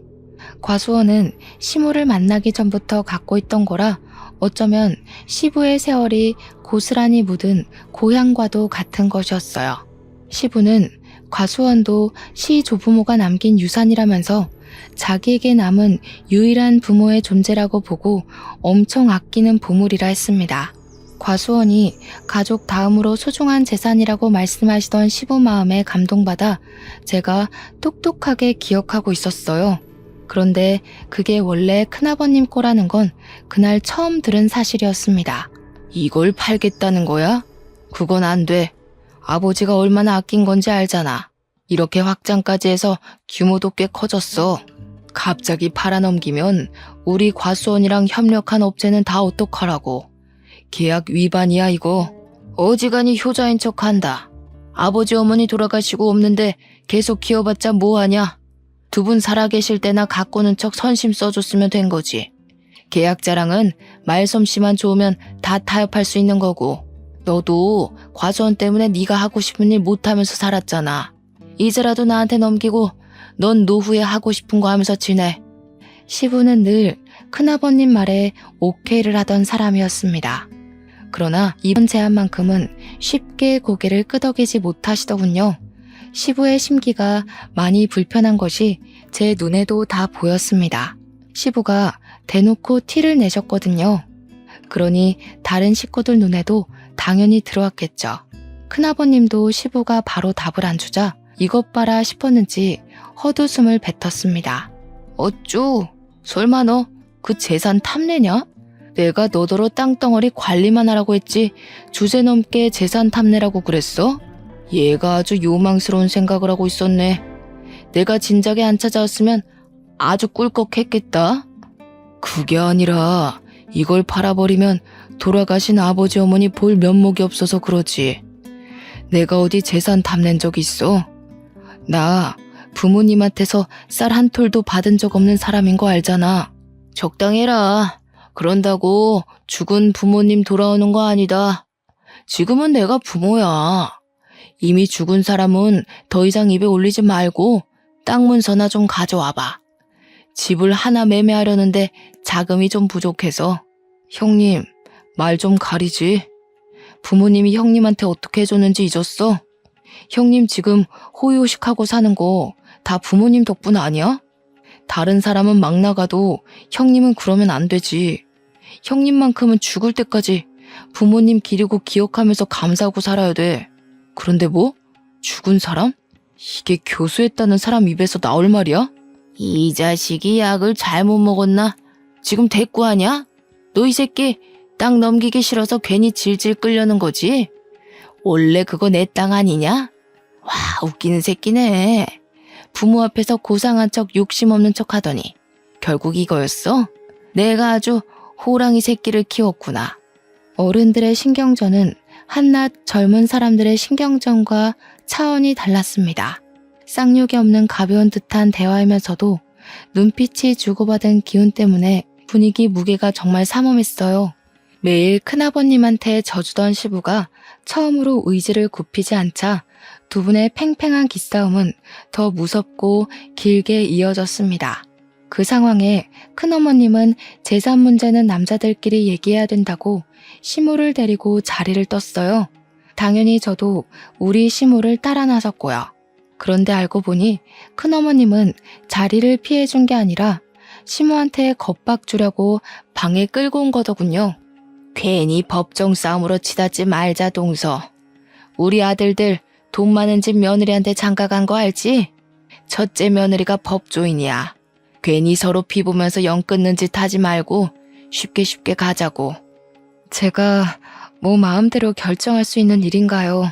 과수원은 시모를 만나기 전부터 갖고 있던 거라 어쩌면 시부의 세월이 고스란히 묻은 고향과도 같은 것이었어요. 시부는 과수원도 시 조부모가 남긴 유산이라면서 자기에게 남은 유일한 부모의 존재라고 보고 엄청 아끼는 보물이라 했습니다. 과수원이 가족 다음으로 소중한 재산이라고 말씀하시던 시부 마음에 감동받아 제가 똑똑하게 기억하고 있었어요. 그런데 그게 원래 큰아버님 거라는 건 그날 처음 들은 사실이었습니다. 이걸 팔겠다는 거야? 그건 안 돼. 아버지가 얼마나 아낀 건지 알잖아. 이렇게 확장까지 해서 규모도 꽤 커졌어. 갑자기 팔아넘기면 우리 과수원이랑 협력한 업체는 다 어떡하라고. 계약 위반이야 이거. 어지간히 효자인 척한다. 아버지 어머니 돌아가시고 없는데 계속 키워봤자 뭐하냐. 두 분 살아계실 때나 가꾸는 척 선심 써줬으면 된 거지. 계약 자랑은 말솜씨만 좋으면 다 타협할 수 있는 거고. 너도 과수원 때문에 네가 하고 싶은 일 못하면서 살았잖아. 이제라도 나한테 넘기고 넌 노후에 하고 싶은 거 하면서 지내. 시부는 늘 큰아버님 말에 오케이를 하던 사람이었습니다. 그러나 이번 제안만큼은 쉽게 고개를 끄덕이지 못하시더군요. 시부의 심기가 많이 불편한 것이 제 눈에도 다 보였습니다. 시부가 대놓고 티를 내셨거든요. 그러니 다른 식구들 눈에도 당연히 들어왔겠죠. 큰아버님도 시부가 바로 답을 안 주자 이것 봐라 싶었는지 헛웃음을 뱉었습니다. 어쭈? 설마 너 그 재산 탐내냐? 내가 너더러 땅덩어리 관리만 하라고 했지 주제넘게 재산 탐내라고 그랬어? 얘가 아주 요망스러운 생각을 하고 있었네. 내가 진작에 안 찾아왔으면 아주 꿀꺽했겠다. 그게 아니라 이걸 팔아버리면 돌아가신 아버지 어머니 볼 면목이 없어서 그러지. 내가 어디 재산 탐낸 적 있어? 나 부모님한테서 쌀 한 톨도 받은 적 없는 사람인 거 알잖아. 적당히 해라. 그런다고 죽은 부모님 돌아오는 거 아니다. 지금은 내가 부모야. 이미 죽은 사람은 더 이상 입에 올리지 말고 땅 문서나 좀 가져와봐. 집을 하나 매매하려는데 자금이 좀 부족해서. 형님, 말 좀 가리지. 부모님이 형님한테 어떻게 해줬는지 잊었어? 형님 지금 호의호식하고 사는 거 다 부모님 덕분 아니야? 다른 사람은 막 나가도 형님은 그러면 안 되지. 형님만큼은 죽을 때까지 부모님 기리고 기억하면서 감사하고 살아야 돼. 그런데 뭐? 죽은 사람? 이게 교수했다는 사람 입에서 나올 말이야? 이 자식이 약을 잘못 먹었나? 지금 대꾸하냐? 너 이 새끼 땅 넘기기 싫어서 괜히 질질 끌려는 거지? 원래 그거 내 땅 아니냐? 와, 웃기는 새끼네. 부모 앞에서 고상한 척 욕심 없는 척 하더니 결국 이거였어? 내가 아주 호랑이 새끼를 키웠구나. 어른들의 신경전은 한낱 젊은 사람들의 신경전과 차원이 달랐습니다. 쌍욕이 없는 가벼운 듯한 대화이면서도 눈빛이 주고받은 기운 때문에 분위기 무게가 정말 삼엄했어요. 매일 큰아버님한테 져주던 시부가 처음으로 의지를 굽히지 않자 두 분의 팽팽한 기싸움은 더 무섭고 길게 이어졌습니다. 그 상황에 큰어머님은 재산 문제는 남자들끼리 얘기해야 된다고 시모를 데리고 자리를 떴어요. 당연히 저도 우리 시모를 따라 나섰고요. 그런데 알고 보니 큰어머님은 자리를 피해준 게 아니라 시모한테 겁박 주려고 방에 끌고 온 거더군요. 괜히 법정 싸움으로 치닫지 말자 동서. 우리 아들들 돈 많은 집 며느리한테 장가간 거 알지? 첫째 며느리가 법조인이야. 괜히 서로 피보면서 영 끊는 짓 하지 말고 쉽게 가자고. 제가 뭐 마음대로 결정할 수 있는 일인가요?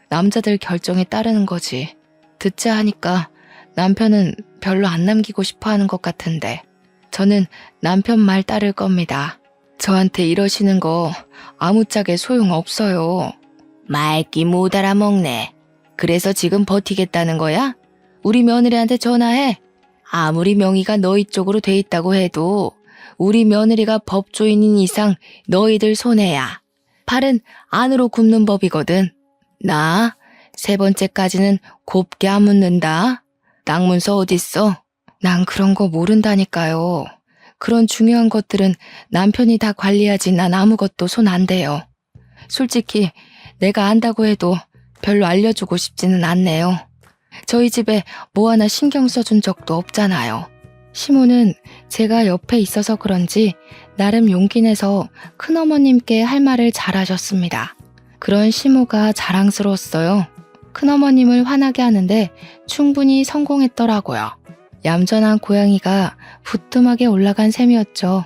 남자들 결정에 따르는 거지. 듣자 하니까 남편은 별로 안 남기고 싶어 하는 것 같은데 저는 남편 말 따를 겁니다. 저한테 이러시는 거 아무짝에 소용없어요. 말기 못 알아먹네. 그래서 지금 버티겠다는 거야? 우리 며느리한테 전화해. 아무리 명의가 너희 쪽으로 돼 있다고 해도 우리 며느리가 법조인인 이상 너희들 손해야. 팔은 안으로 굽는 법이거든. 나 세 번째까지는 곱게 안 묻는다. 땅 문서 어딨어? 난 그런 거 모른다니까요. 그런 중요한 것들은 남편이 다 관리하지 난 아무것도 손 안 대요. 솔직히 내가 안다고 해도 별로 알려주고 싶지는 않네요. 저희 집에 뭐 하나 신경 써준 적도 없잖아요. 시모는 제가 옆에 있어서 그런지 나름 용기 내서 큰어머님께 할 말을 잘하셨습니다. 그런 시모가 자랑스러웠어요. 큰어머님을 화나게 하는데 충분히 성공했더라고요. 얌전한 고양이가 부뚜막에 올라간 셈이었죠.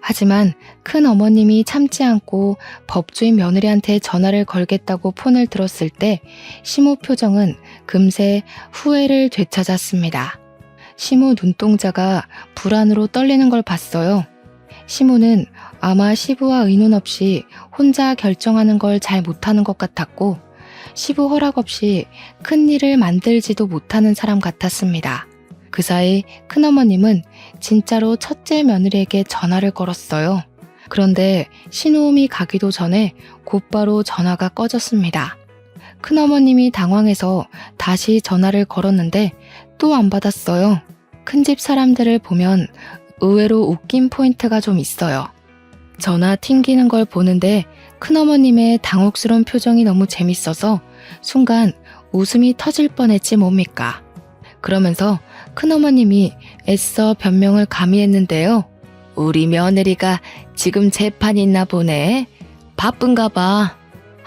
하지만 큰어머님이 참지 않고 법조인 며느리한테 전화를 걸겠다고 폰을 들었을 때 시모 표정은 금세 후회를 되찾았습니다. 시모 눈동자가 불안으로 떨리는 걸 봤어요. 시모는 아마 시부와 의논 없이 혼자 결정하는 걸 잘 못하는 것 같았고 시부 허락 없이 큰일을 만들지도 못하는 사람 같았습니다. 그 사이 큰어머님은 진짜로 첫째 며느리에게 전화를 걸었어요. 그런데 신호음이 가기도 전에 곧바로 전화가 꺼졌습니다. 큰어머님이 당황해서 다시 전화를 걸었는데 또 안 받았어요. 큰집 사람들을 보면 의외로 웃긴 포인트가 좀 있어요. 전화 튕기는 걸 보는데 큰어머님의 당혹스러운 표정이 너무 재밌어서 순간 웃음이 터질 뻔했지 뭡니까. 그러면서 큰어머님이 애써 변명을 가미했는데요. 우리 며느리가 지금 재판 있나 보네. 바쁜가 봐.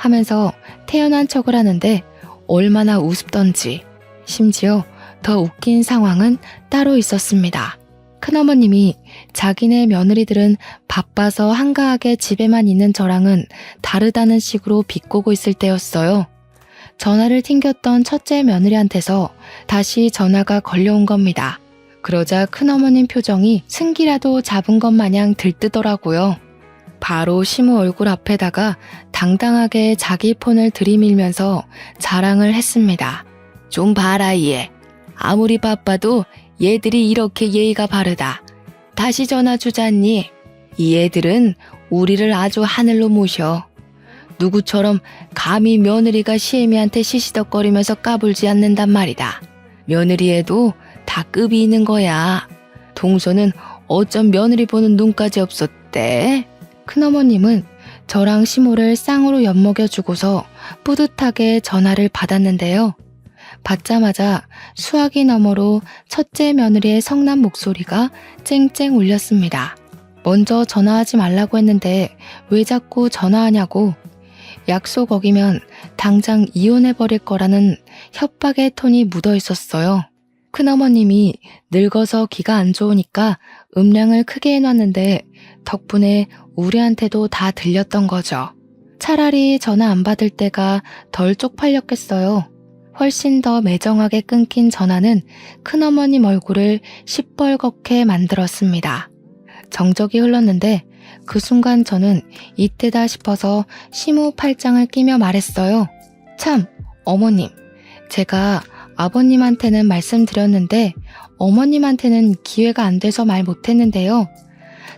하면서 태연한 척을 하는데 얼마나 우습던지. 심지어 더 웃긴 상황은 따로 있었습니다. 큰어머님이 자기네 며느리들은 바빠서 한가하게 집에만 있는 저랑은 다르다는 식으로 비꼬고 있을 때였어요. 전화를 튕겼던 첫째 며느리한테서 다시 전화가 걸려온 겁니다. 그러자 큰어머님 표정이 승기라도 잡은 것 마냥 들뜨더라고요. 바로 시모 얼굴 앞에다가 당당하게 자기 폰을 들이밀면서 자랑을 했습니다. 좀 봐라 얘. 아무리 바빠도 얘들이 이렇게 예의가 바르다. 다시 전화 주잖니. 이 애들은 우리를 아주 하늘로 모셔. 누구처럼 감히 며느리가 시애미한테 시시덕거리면서 까불지 않는단 말이다. 며느리에도 다 급이 있는 거야. 동서는 어쩜 며느리 보는 눈까지 없었대? 큰어머님은 저랑 시모를 쌍으로 엿먹여주고서 뿌듯하게 전화를 받았는데요. 받자마자 수화기 너머로 첫째 며느리의 성난 목소리가 쨍쨍 울렸습니다. 먼저 전화하지 말라고 했는데 왜 자꾸 전화하냐고. 약속 어기면 당장 이혼해버릴 거라는 협박의 톤이 묻어 있었어요. 큰어머님이 늙어서 귀가 안 좋으니까 음량을 크게 해놨는데 덕분에 우리한테도 다 들렸던 거죠. 차라리 전화 안 받을 때가 덜 쪽팔렸겠어요. 훨씬 더 매정하게 끊긴 전화는 큰어머님 얼굴을 시뻘겋게 만들었습니다. 정적이 흘렀는데 그 순간 저는 이때다 싶어서 시모 팔짱을 끼며 말했어요. 참, 어머님, 제가 아버님한테는 말씀드렸는데 어머님한테는 기회가 안 돼서 말 못했는데요.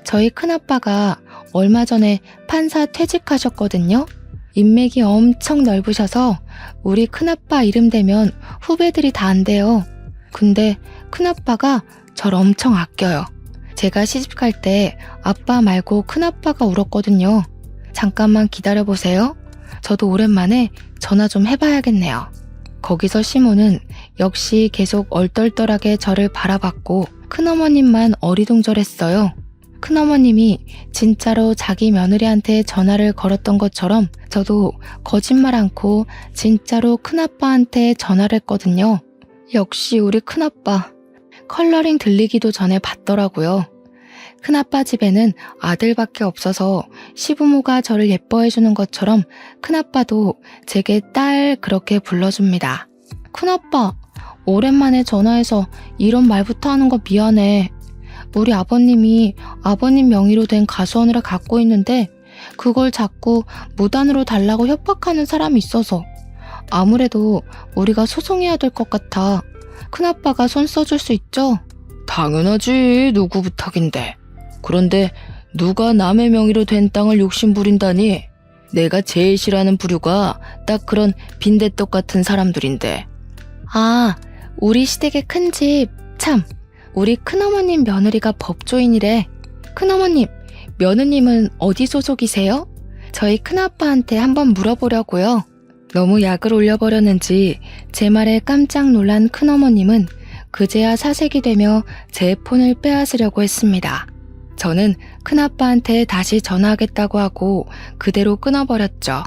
저희 큰아빠가 얼마 전에 판사 퇴직하셨거든요. 인맥이 엄청 넓으셔서 우리 큰아빠 이름 대면 후배들이 다 안 돼요. 근데 큰아빠가 절 엄청 아껴요. 제가 시집갈 때 아빠 말고 큰아빠가 울었거든요. 잠깐만 기다려보세요. 저도 오랜만에 전화 좀 해봐야겠네요. 거기서 시모는 역시 계속 얼떨떨하게 저를 바라봤고 큰어머님만 어리둥절했어요. 큰어머님이 진짜로 자기 며느리한테 전화를 걸었던 것처럼 저도 거짓말 않고 진짜로 큰아빠한테 전화를 했거든요. 역시 우리 큰아빠. 컬러링 들리기도 전에 받더라고요. 큰아빠 집에는 아들밖에 없어서 시부모가 저를 예뻐해주는 것처럼 큰아빠도 제게 딸 그렇게 불러줍니다. 큰아빠, 오랜만에 전화해서 이런 말부터 하는 거 미안해. 우리 아버님이 아버님 명의로 된 가수원을 갖고 있는데 그걸 자꾸 무단으로 달라고 협박하는 사람이 있어서 아무래도 우리가 소송해야 될 것 같아. 큰아빠가 손 써줄 수 있죠? 당연하지. 누구 부탁인데. 그런데 누가 남의 명의로 된 땅을 욕심부린다니. 내가 제일 싫어하는 부류가 딱 그런 빈대떡 같은 사람들인데. 아, 우리 시댁의 큰 집. 참, 우리 큰어머님 며느리가 법조인이래. 큰어머님, 며느님은 어디 소속이세요? 저희 큰아빠한테 한번 물어보려고요. 너무 약을 올려버렸는지 제 말에 깜짝 놀란 큰어머님은 그제야 사색이 되며 제 폰을 빼앗으려고 했습니다. 저는 큰아빠한테 다시 전화하겠다고 하고 그대로 끊어버렸죠.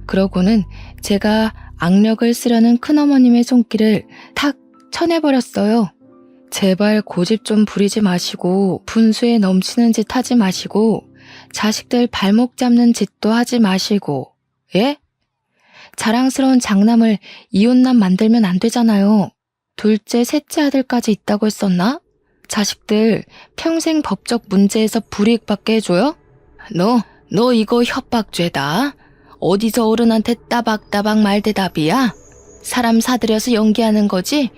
그러고는 제가 악력을 쓰려는 큰어머님의 손길을 탁 쳐내버렸어요. 제발 고집 좀 부리지 마시고 분수에 넘치는 짓 하지 마시고 자식들 발목 잡는 짓도 하지 마시고. 예? 자랑스러운 장남을 이혼남 만들면 안 되잖아요. 둘째, 셋째 아들까지 있다고 했었나? 자식들 평생 법적 문제에서 불이익받게 해줘요? 너 이거 협박죄다. 어디서 어른한테 따박따박 말대답이야? 사람 사들여서 연기하는 거지?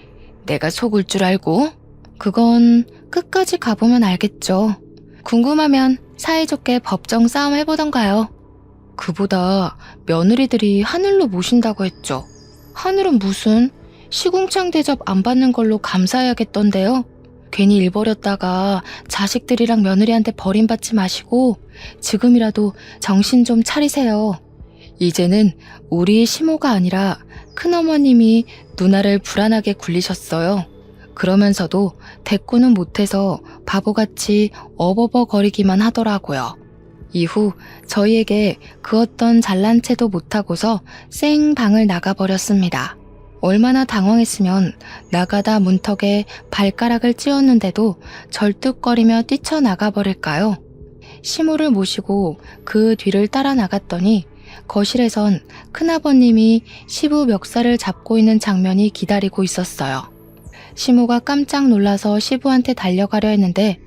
내가 속을 줄 알고? 그건 끝까지 가보면 알겠죠. 궁금하면 사이좋게 법정 싸움 해보던가요. 그보다 며느리들이 하늘로 모신다고 했죠. 하늘은 무슨 시궁창 대접 안 받는 걸로 감사해야겠던데요. 괜히 일 벌였다가 자식들이랑 며느리한테 버림받지 마시고 지금이라도 정신 좀 차리세요. 이제는 우리 시모가 아니라 큰어머님이 누나를 불안하게 굴리셨어요. 그러면서도 대꾸는 못해서 바보같이 어버버거리기만 하더라고요. 이후 저희에게 그 어떤 잘난 체도 못하고서 쌩 방을 나가버렸습니다. 얼마나 당황했으면 나가다 문턱에 발가락을 찧었는데도 절뚝거리며 뛰쳐나가버릴까요? 시모를 모시고 그 뒤를 따라 나갔더니 거실에선 큰아버님이 시부 멱살을 잡고 있는 장면이 기다리고 있었어요. 시모가 깜짝 놀라서 시부한테 달려가려 했는데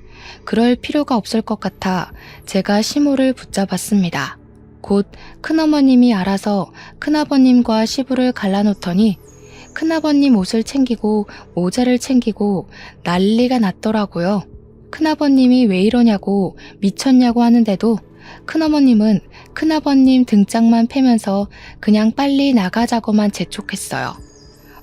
그럴 필요가 없을 것 같아 제가 시모를 붙잡았습니다. 곧 큰어머님이 알아서 큰아버님과 시부를 갈라놓더니 큰아버님 옷을 챙기고 모자를 챙기고 난리가 났더라고요. 큰아버님이 왜 이러냐고 미쳤냐고 하는데도 큰어머님은 큰아버님 등짝만 패면서 그냥 빨리 나가자고만 재촉했어요.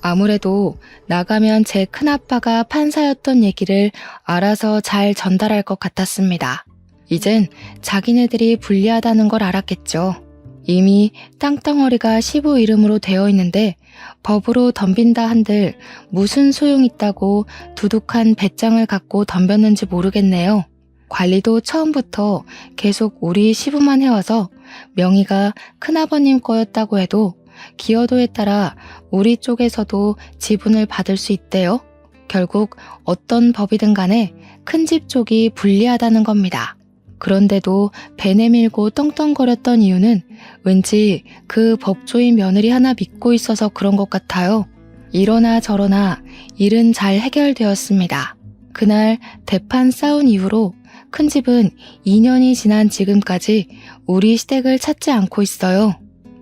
아무래도 나가면 제 큰아빠가 판사였던 얘기를 알아서 잘 전달할 것 같았습니다. 이젠 자기네들이 불리하다는 걸 알았겠죠. 이미 땅덩어리가 시부 이름으로 되어 있는데 법으로 덤빈다 한들 무슨 소용 있다고 두둑한 배짱을 갖고 덤볐는지 모르겠네요. 관리도 처음부터 계속 우리 시부만 해와서 명의가 큰아버님 거였다고 해도 기여도에 따라 우리 쪽에서도 지분을 받을 수 있대요. 결국 어떤 법이든 간에 큰 집 쪽이 불리하다는 겁니다. 그런데도 배 내밀고 떵떵거렸던 이유는 왠지 그 법조인 며느리 하나 믿고 있어서 그런 것 같아요. 이러나 저러나 일은 잘 해결되었습니다. 그날 대판 싸운 이후로 큰 집은 2년이 지난 지금까지 우리 시댁을 찾지 않고 있어요.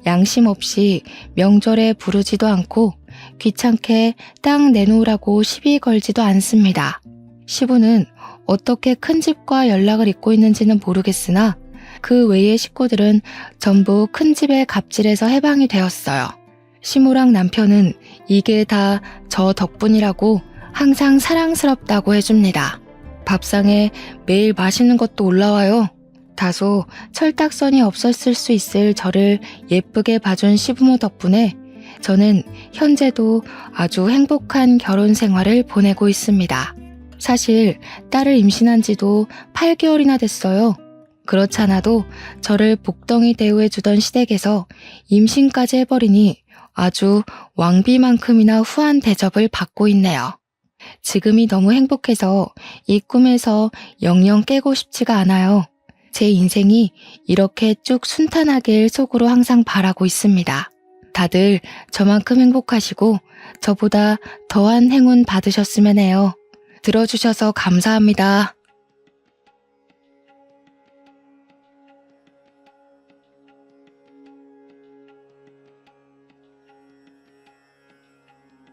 양심 없이 명절에 부르지도 않고 귀찮게 땅 내놓으라고 시비 걸지도 않습니다. 시부는 어떻게 큰 집과 연락을 잇고 있는지는 모르겠으나 그 외의 식구들은 전부 큰 집의 갑질에서 해방이 되었어요. 시모랑 남편은 이게 다 저 덕분이라고 항상 사랑스럽다고 해줍니다. 밥상에 매일 맛있는 것도 올라와요. 다소 철딱선이 없었을 수 있을 저를 예쁘게 봐준 시부모 덕분에 저는 현재도 아주 행복한 결혼 생활을 보내고 있습니다. 사실 딸을 임신한 지도 8개월이나 됐어요. 그렇잖아도 저를 복덩이 대우해주던 시댁에서 임신까지 해버리니 아주 왕비만큼이나 후한 대접을 받고 있네요. 지금이 너무 행복해서 이 꿈에서 영영 깨고 싶지가 않아요. 제 인생이 이렇게 쭉 순탄하길 속으로 항상 바라고 있습니다. 다들 저만큼 행복하시고 저보다 더한 행운 받으셨으면 해요. 들어주셔서 감사합니다.